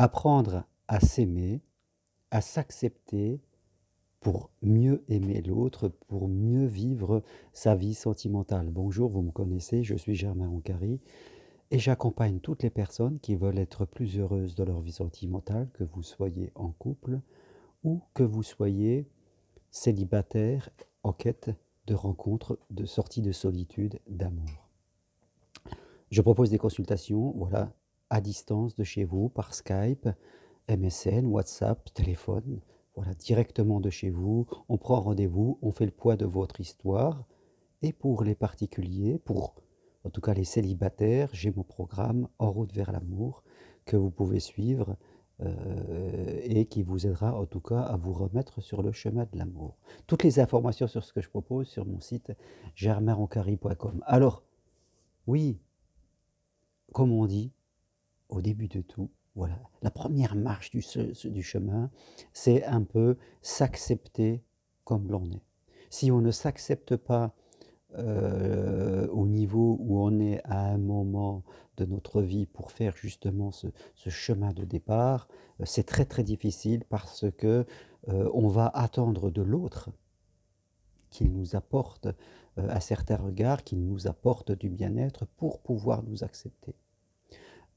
Apprendre à s'aimer, à s'accepter pour mieux aimer l'autre, pour mieux vivre sa vie sentimentale. Bonjour, vous me connaissez, je suis Germain Roncary et j'accompagne toutes les personnes qui veulent être plus heureuses de leur vie sentimentale, que vous soyez en couple ou que vous soyez célibataire en quête de rencontres, de sortie de solitude, d'amour. Je propose des consultations, voilà, à distance de chez vous, par Skype, MSN, WhatsApp, téléphone, voilà, directement de chez vous. On prend rendez-vous, on fait le poids de votre histoire. Et pour les particuliers, pour en tout cas les célibataires, j'ai mon programme En route vers l'amour que vous pouvez suivre et qui vous aidera en tout cas à vous remettre sur le chemin de l'amour. Toutes les informations sur ce que je propose sur mon site germainroncary.com. Alors, oui, comme on dit, au début de tout, voilà, la première marche du chemin, c'est un peu s'accepter comme l'on est. Si on ne s'accepte pas au niveau où on est à un moment de notre vie pour faire justement ce chemin de départ, c'est très très difficile parce que on va attendre de l'autre qu'il nous apporte à certains regards, qu'il nous apporte du bien-être pour pouvoir nous accepter.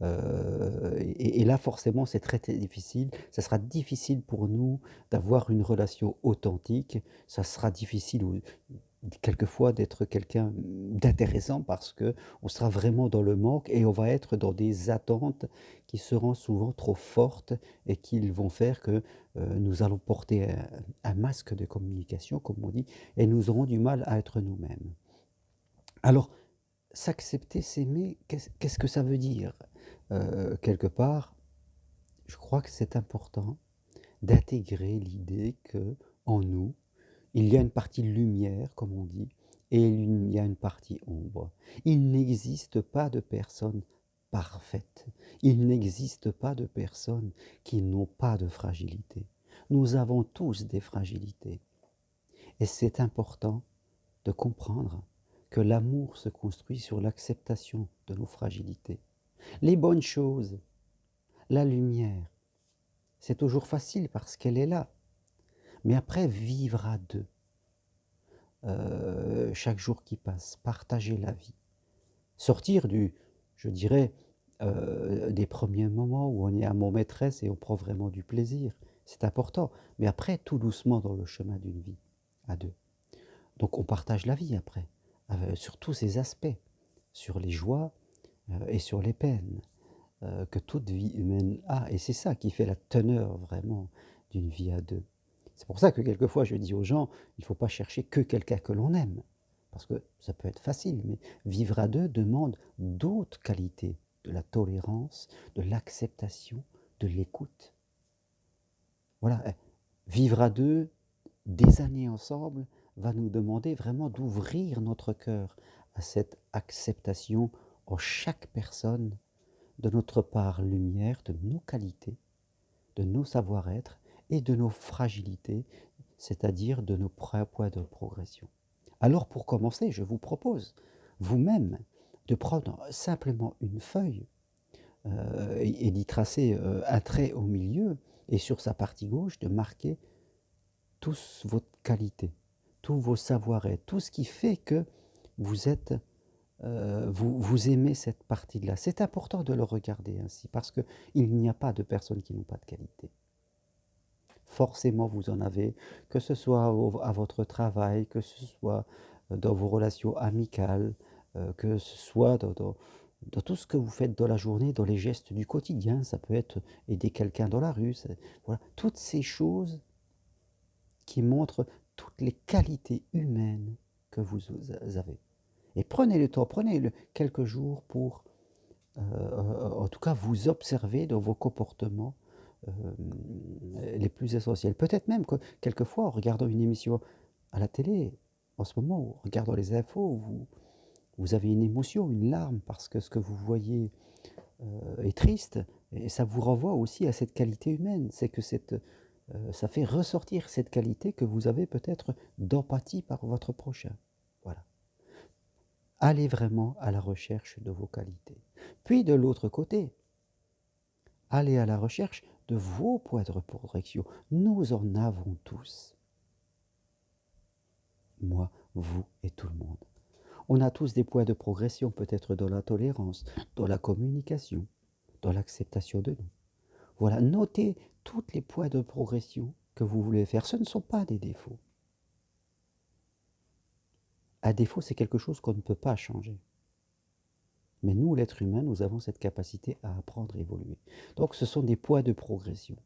Et là, forcément, c'est très, très difficile. Ça sera difficile pour nous d'avoir une relation authentique. Ça sera difficile quelquefois d'être quelqu'un d'intéressant parce que on sera vraiment dans le manque et on va être dans des attentes qui seront souvent trop fortes et qui vont faire que nous allons porter un masque de communication, comme on dit, et nous aurons du mal à être nous-mêmes. Alors, s'accepter, s'aimer, qu'est-ce que ça veut dire? Quelque part, je crois que c'est important d'intégrer l'idée que en nous, il y a une partie lumière, comme on dit, et il y a une partie ombre. Il n'existe pas de personne parfaite. Il n'existe pas de personnes qui n'ont pas de fragilité. Nous avons tous des fragilités. Et c'est important de comprendre que l'amour se construit sur l'acceptation de nos fragilités. Les bonnes choses, la lumière, c'est toujours facile parce qu'elle est là. Mais après, vivre à deux, chaque jour qui passe, partager la vie, sortir je dirais, des premiers moments où on est à mot maîtresse et on prend vraiment du plaisir, c'est important. Mais après, tout doucement dans le chemin d'une vie, à deux. Donc on partage la vie après, sur tous ses aspects, sur les joies et sur les peines que toute vie humaine a. Et c'est ça qui fait la teneur vraiment d'une vie à deux. C'est pour ça que quelquefois je dis aux gens, il ne faut pas chercher que quelqu'un que l'on aime. Parce que ça peut être facile, mais vivre à deux demande d'autres qualités, de la tolérance, de l'acceptation, de l'écoute. Voilà, vivre à deux, des années ensemble, va nous demander vraiment d'ouvrir notre cœur à cette acceptation en chaque personne de notre part lumière, de nos qualités, de nos savoir-être et de nos fragilités, c'est-à-dire de nos points de progression. Alors pour commencer, je vous propose vous-même de prendre simplement une feuille et d'y tracer un trait au milieu et sur sa partie gauche de marquer tous vos qualités, tous vos savoir-être, tout ce qui fait que vous êtes vous aimez cette partie-là. C'est important de le regarder ainsi parce qu'il n'y a pas de personnes qui n'ont pas de qualité. Forcément, vous en avez, que ce soit à votre travail, que ce soit dans vos relations amicales, que ce soit dans tout ce que vous faites dans la journée, dans les gestes du quotidien. Ça peut être aider quelqu'un dans la rue. Voilà. Toutes ces choses qui montrent toutes les qualités humaines que vous avez. Et prenez le temps, prenez quelques jours pour, en tout cas, vous observer dans vos comportements les plus essentiels. Peut-être même que quelquefois, en regardant une émission à la télé, en ce moment, en regardant les infos, vous avez une émotion, une larme, parce que ce que vous voyez est triste, et ça vous renvoie aussi à cette qualité humaine. C'est que ça fait ressortir cette qualité que vous avez peut-être d'empathie par votre prochain. Voilà. Allez vraiment à la recherche de vos qualités. Puis de l'autre côté, allez à la recherche de vos poids de progression. Nous en avons tous. Moi, vous et tout le monde. On a tous des points de progression, peut-être dans la tolérance, dans la communication, dans l'acceptation de nous. Voilà, notez tous les points de progression que vous voulez faire. Ce ne sont pas des défauts. Un défaut, c'est quelque chose qu'on ne peut pas changer. Mais nous, l'être humain, nous avons cette capacité à apprendre et évoluer. Donc ce sont des points de progression.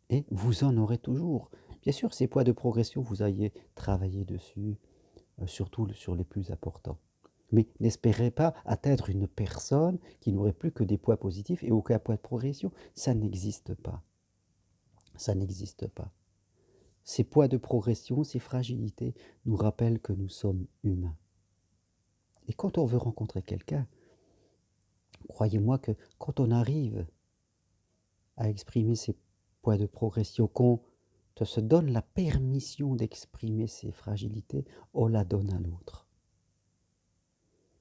Et vous en aurez toujours. Bien sûr, ces points de progression, vous ayez travaillé dessus, surtout sur les plus importants. Mais n'espérez pas atteindre une personne qui n'aurait plus que des points positifs et aucun point de progression. Ça n'existe pas. Ça n'existe pas. Ces points de progression, ces fragilités nous rappellent que nous sommes humains. Et quand on veut rencontrer quelqu'un, croyez-moi que quand on arrive à exprimer ces points de progression, qu'on se donne la permission d'exprimer ses fragilités, on la donne à l'autre.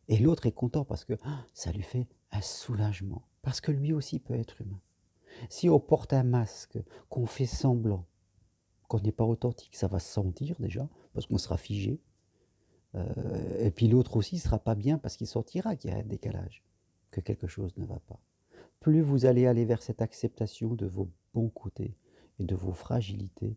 Et l'autre est content parce que ça lui fait un soulagement, parce que lui aussi peut être humain. Si on porte un masque, qu'on fait semblant, qu'on n'est pas authentique, ça va se sentir déjà, parce qu'on sera figé. Et puis l'autre aussi ne sera pas bien parce qu'il sentira qu'il y a un décalage, que quelque chose ne va pas. Plus vous allez aller vers cette acceptation de vos bons côtés et de vos fragilités,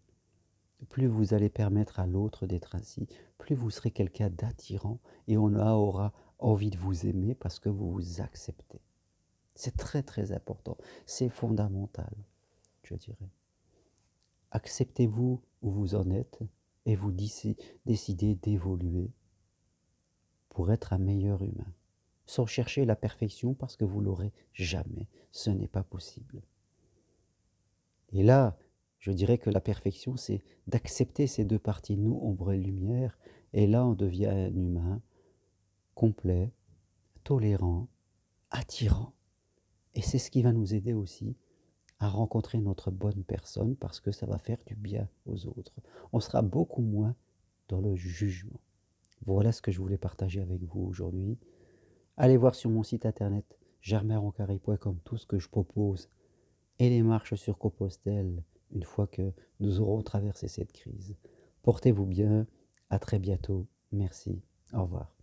plus vous allez permettre à l'autre d'être ainsi, plus vous serez quelqu'un d'attirant et on aura envie de vous aimer parce que vous vous acceptez. C'est très très important, c'est fondamental, je dirais. Acceptez-vous où vous en êtes et vous décidez d'évoluer pour être un meilleur humain, sans chercher la perfection parce que vous l'aurez jamais, ce n'est pas possible. Et là, je dirais que la perfection, c'est d'accepter ces deux parties, nous, ombre et lumière, et là on devient un humain complet, tolérant, attirant, et c'est ce qui va nous aider aussi à rencontrer notre bonne personne parce que ça va faire du bien aux autres. On sera beaucoup moins dans le jugement. Voilà ce que je voulais partager avec vous aujourd'hui. Allez voir sur mon site internet germainroncari.com tout ce que je propose et les marches sur Compostelle une fois que nous aurons traversé cette crise. Portez-vous bien, à très bientôt, merci, au revoir.